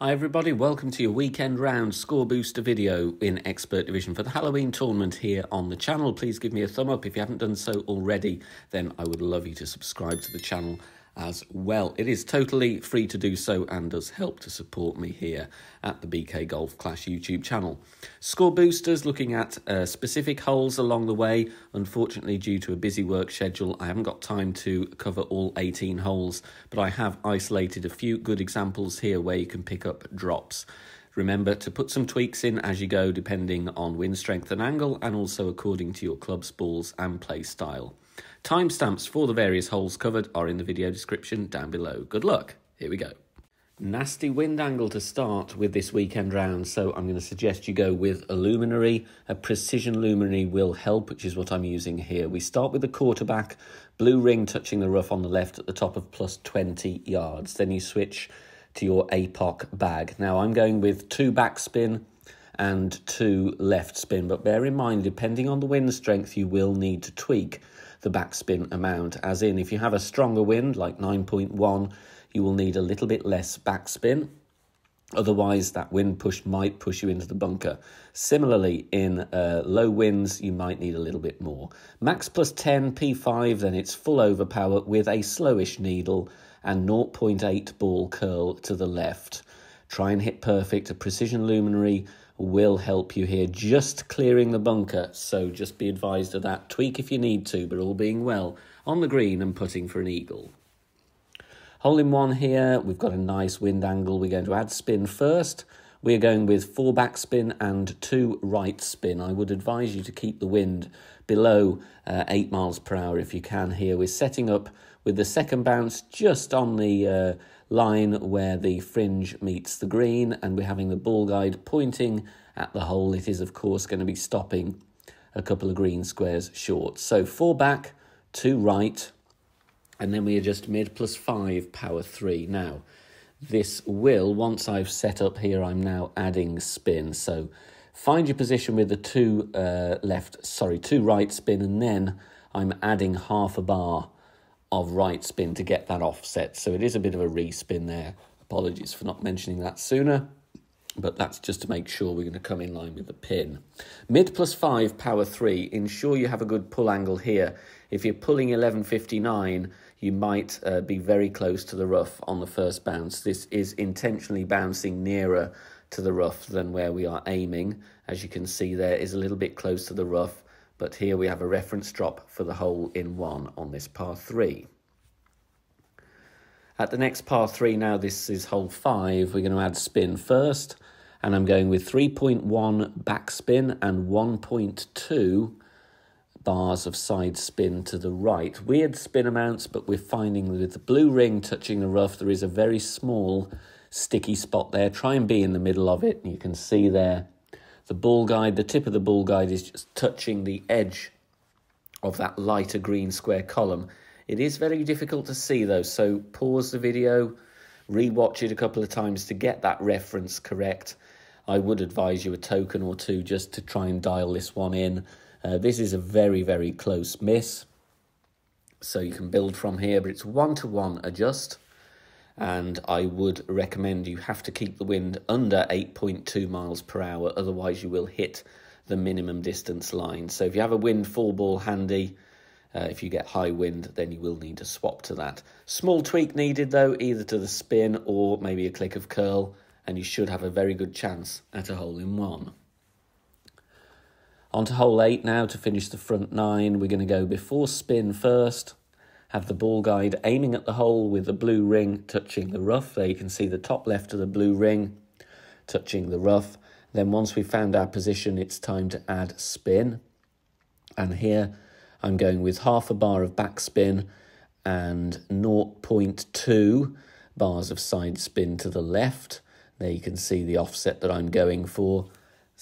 Hi everybody, welcome to your weekend round score booster video in Expert Division for the Halloween tournament here on the channel. Please give me a thumb up if you haven't done so already, then I would love you to subscribe to the channel as well. It is totally free to do so and does help to support me here at the BK Golf Clash YouTube channel. Score boosters, looking at specific holes along the way. Unfortunately, due to a busy work schedule, I haven't got time to cover all 18 holes, but I have isolated a few good examples here where you can pick up drops. Remember to put some tweaks in as you go, depending on wind strength and angle, and also according to your club's balls and play style. Timestamps for the various holes covered are in the video description down below. Good luck. Here we go. Nasty wind angle to start with this weekend round, so I'm going to suggest you go with a luminary. A precision luminary will help, which is what I'm using here. We start with the quarterback, blue ring touching the rough on the left at the top of plus 20 yards. Then you switch to your APOC bag. Now I'm going with 2 backspin and 2 left spin, but bear in mind, depending on the wind strength, you will need to tweak the backspin amount, as in if you have a stronger wind like 9.1, you will need a little bit less backspin. Otherwise, that wind push might push you into the bunker. Similarly, in low winds, you might need a little bit more. Max plus 10, P5, then it's full overpower with a slowish needle and 0.8 ball curl to the left. Try and hit perfect. A precision luminary will help you here, just clearing the bunker, so just be advised of that. Tweak if you need to, but all being well, on the green and putting for an eagle. Hole in one here, we've got a nice wind angle. We're going to add spin first. We're going with 4 backspin and 2 right spin. I would advise you to keep the wind below 8 miles per hour if you can here. We're setting up with the second bounce just on the line where the fringe meets the green, and we're having the ball guide pointing at the hole. It is, of course, going to be stopping a couple of green squares short. So 4 back, 2 right, and then we adjust mid plus 5, power 3. Now, this will, once I've set up here, I'm now adding spin. So find your position with the 2 right spin, and then I'm adding half a bar of right spin to get that offset. So it is a bit of a re-spin there. Apologies for not mentioning that sooner, but that's just to make sure we're going to come in line with the pin. Mid plus 5, power 3. Ensure you have a good pull angle here. If you're pulling 11.59, you might be very close to the rough on the first bounce. This is intentionally bouncing nearer to the rough than where we are aiming. As you can see, there is a little bit close to the rough, but here we have a reference drop for the hole in one on this par 3. At the next par 3 now, this is hole 5, we're going to add spin first, and I'm going with 3.1 backspin and 1.2 bars of side spin to the right. Weird spin amounts, but we're finding with the blue ring touching the rough, there is a very small sticky spot there. Try and be in the middle of it. You can see there the ball guide, the tip of the ball guide is just touching the edge of that lighter green square column. It is very difficult to see though, so pause the video, re-watch it a couple of times to get that reference correct. I would advise you a token or two just to try and dial this one in. This is a very, very close miss, so you can build from here, but it's 1-to-1 adjust. And I would recommend you have to keep the wind under 8.2 miles per hour, otherwise you will hit the minimum distance line. So if you have a wind 4-ball handy, if you get high wind, then you will need to swap to that. Small tweak needed though, either to the spin or maybe a click of curl, and you should have a very good chance at a hole in one. On to hole 8 now to finish the front 9. We're going to go before spin first. Have the ball guide aiming at the hole with the blue ring touching the rough. There you can see the top left of the blue ring touching the rough. Then once we've found our position, it's time to add spin. And here I'm going with half a bar of backspin and 0.2 bars of side spin to the left. There you can see the offset that I'm going for.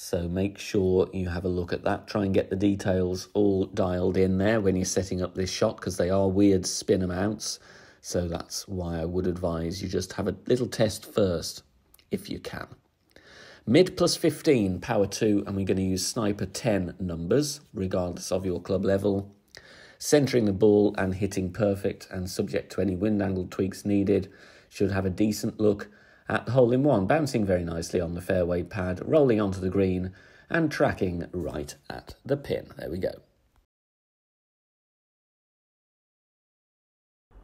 So make sure you have a look at that. Try and get the details all dialed in there when you're setting up this shot, because they are weird spin amounts. So that's why I would advise you just have a little test first, if you can. Mid plus 15, power 2, and we're going to use sniper 10 numbers, regardless of your club level. Centering the ball and hitting perfect, and subject to any wind angle tweaks needed, should have a decent look at the hole-in-one, bouncing very nicely on the fairway pad, rolling onto the green and tracking right at the pin. There we go.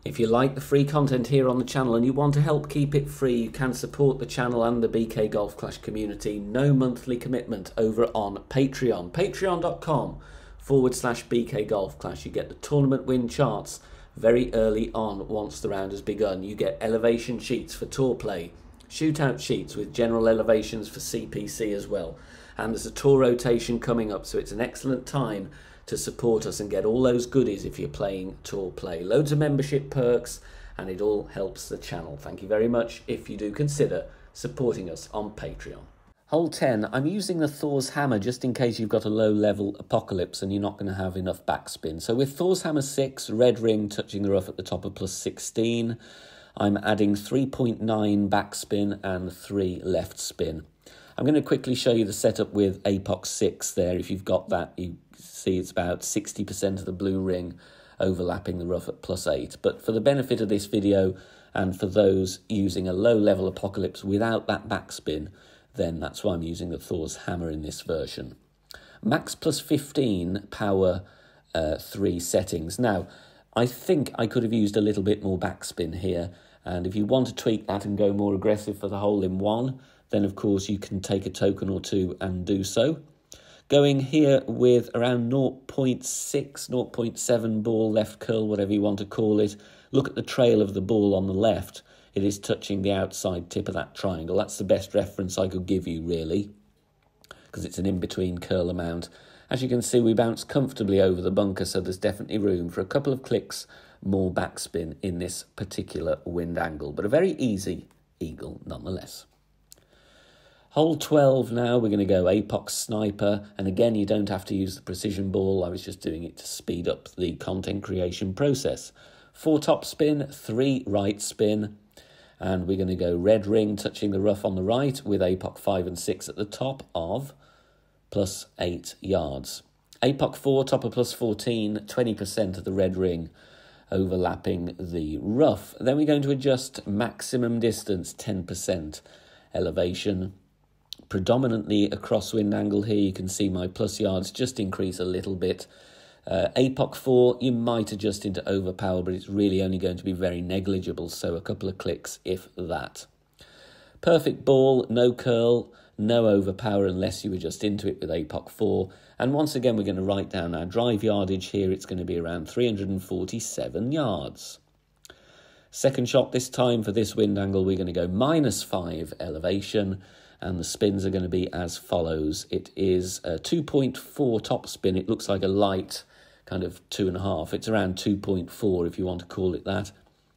If you like the free content here on the channel and you want to help keep it free, you can support the channel and the BK Golf Clash community. No monthly commitment over on Patreon. Patreon.com/BK Golf Clash. You get the tournament win charts very early on once the round has begun. You get elevation sheets for tour play, shootout sheets with general elevations for CPC as well. And there's a tour rotation coming up, so it's an excellent time to support us and get all those goodies if you're playing tour play. Loads of membership perks, and it all helps the channel. Thank you very much if you do consider supporting us on Patreon. Hole 10, I'm using the Thor's Hammer just in case you've got a low-level Apocalypse and you're not going to have enough backspin. So with Thor's Hammer 6, red ring touching the rough at the top of +16, I'm adding 3.9 backspin and 3 left spin. I'm going to quickly show you the setup with Apox 6 there. If you've got that, you see it's about 60% of the blue ring overlapping the rough at +8. But for the benefit of this video and for those using a low-level Apocalypse without that backspin, then that's why I'm using the Thor's Hammer in this version. Max +15 power 3 settings. Now, I think I could have used a little bit more backspin here, and if you want to tweak that and go more aggressive for the hole-in-one, then of course you can take a token or two and do so. Going here with around 0.6, 0.7 ball left curl, whatever you want to call it. Look at the trail of the ball on the left. It is touching the outside tip of that triangle. That's the best reference I could give you, really, because it's an in-between curl amount. As you can see, we bounce comfortably over the bunker, so there's definitely room for a couple of clicks more backspin in this particular wind angle, but a very easy eagle nonetheless. Hole 12 now, we're going to go Apox Sniper, and again, you don't have to use the precision ball. I was just doing it to speed up the content creation process. 4 top spin, 3 right spin, and we're going to go red ring touching the rough on the right with Apox 5 and 6 at the top of +8 yards. Apox 4, top of +14, 20% of the red ring overlapping the rough. Then we're going to adjust maximum distance, 10% elevation. Predominantly a crosswind angle here. You can see my plus yards just increase a little bit. Apox 4, you might adjust into overpower, but it's really only going to be very negligible, so a couple of clicks if that. Perfect ball, no curl, no overpower unless you adjust into it with Apox 4. And once again, we're going to write down our drive yardage here. It's going to be around 347 yards. Second shot this time for this wind angle, we're going to go -5 elevation, and the spins are going to be as follows. It is a 2.4 top spin. It looks like a light kind of 2.5. It's around 2.4 if you want to call it that.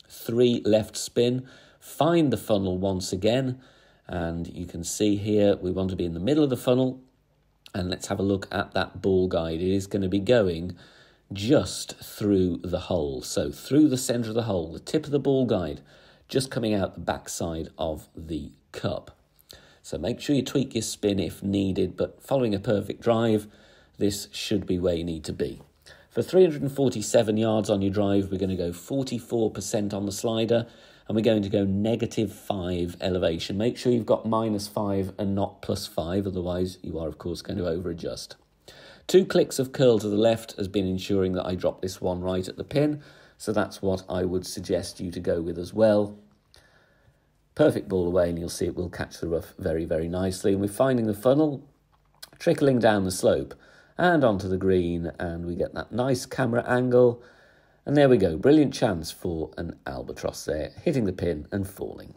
3 left spin. Find the funnel once again, and you can see here we want to be in the middle of the funnel, and let's have a look at that ball guide. It is going to be going just through the hole, so through the centre of the hole, the tip of the ball guide just coming out the backside of the cup. So make sure you tweak your spin if needed, but following a perfect drive, this should be where you need to be. For 347 yards on your drive, we're going to go 44% on the slider, and we're going to go -5 elevation. Make sure you've got -5 and not +5, otherwise you are, of course, going to over-adjust. 2 clicks of curl to the left has been ensuring that I drop this one right at the pin, so that's what I would suggest you to go with as well. Perfect ball away, and you'll see it will catch the rough very, very nicely. And we're finding the funnel, trickling down the slope and onto the green, and we get that nice camera angle. And there we go, brilliant chance for an albatross there, hitting the pin and falling.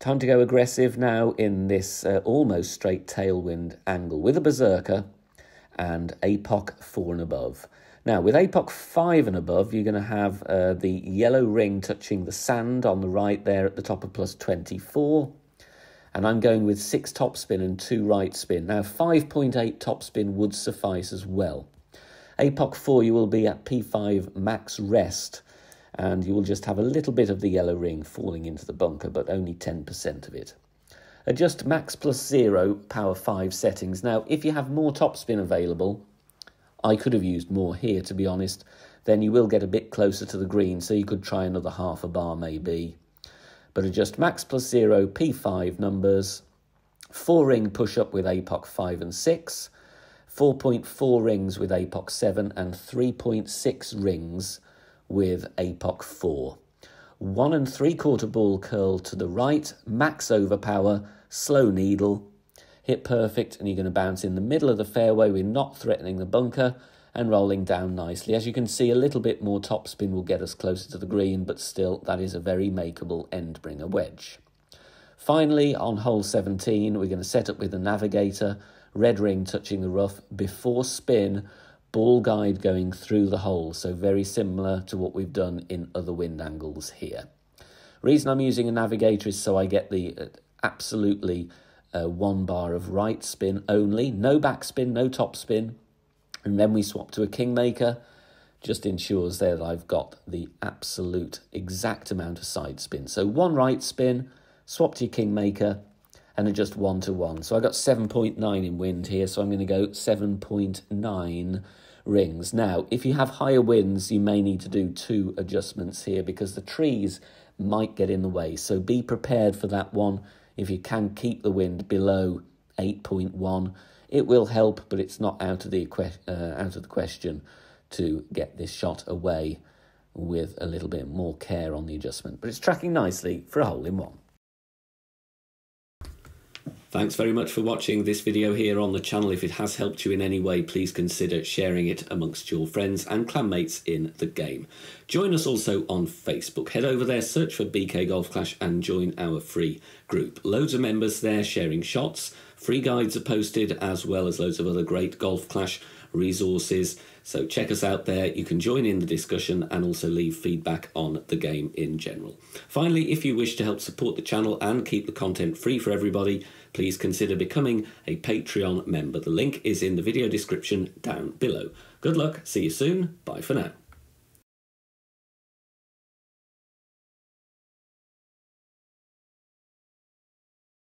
Time to go aggressive now in this almost straight tailwind angle with a berserker and Apox 4 and above. Now, with Apox 5 and above, you're going to have the yellow ring touching the sand on the right there at the top of +24. And I'm going with 6 top spin and 2 right spin. Now, 5.8 top spin would suffice as well. Apox 4, you will be at P5 max rest, and you will just have a little bit of the yellow ring falling into the bunker, but only 10% of it. Adjust max +0, power 5 settings. Now, if you have more top spin available, I could have used more here, to be honest, then you will get a bit closer to the green, so you could try another half a bar maybe. but adjust max plus 0 P5 numbers, 4-ring push-up with APOC 5 and 6, 4.4 rings with APOC 7 and 3.6 rings with APOC 4. 1 3/4 ball curl to the right, max overpower, slow needle, hit perfect, and you're going to bounce in the middle of the fairway. We're not threatening the bunker and rolling down nicely. As you can see, a little bit more topspin will get us closer to the green, but still that is a very makeable end-bringer wedge. Finally, on hole 17, we're going to set up with the navigator, red ring touching the rough before spin, ball guide going through the hole, so very similar to what we've done in other wind angles here. Reason I'm using a navigator is so I get the absolutely 1 bar of right spin only, no backspin, no topspin, and then we swap to a kingmaker. Just ensures there that I've got the absolute exact amount of side spin. So 1 right spin, swap to your kingmaker, and adjust 1 to 1. So I got 7.9 in wind here, so I'm going to go 7.9 rings. Now, if you have higher winds, you may need to do 2 adjustments here because the trees might get in the way. So be prepared for that one. If you can keep the wind below 8.1, it will help, but it's not out of the question to get this shot away with a little bit more care on the adjustment. But it's tracking nicely for a hole-in-one. Thanks very much for watching this video here on the channel. If it has helped you in any way, please consider sharing it amongst your friends and clanmates in the game. Join us also on Facebook. Head over there, search for BK Golf Clash and join our free group. Loads of members there sharing shots. Free guides are posted, as well as loads of other great Golf Clash resources. So check us out there. You can join in the discussion and also leave feedback on the game in general. Finally, if you wish to help support the channel and keep the content free for everybody, please consider becoming a Patreon member. The link is in the video description down below. Good luck, see you soon, bye for now.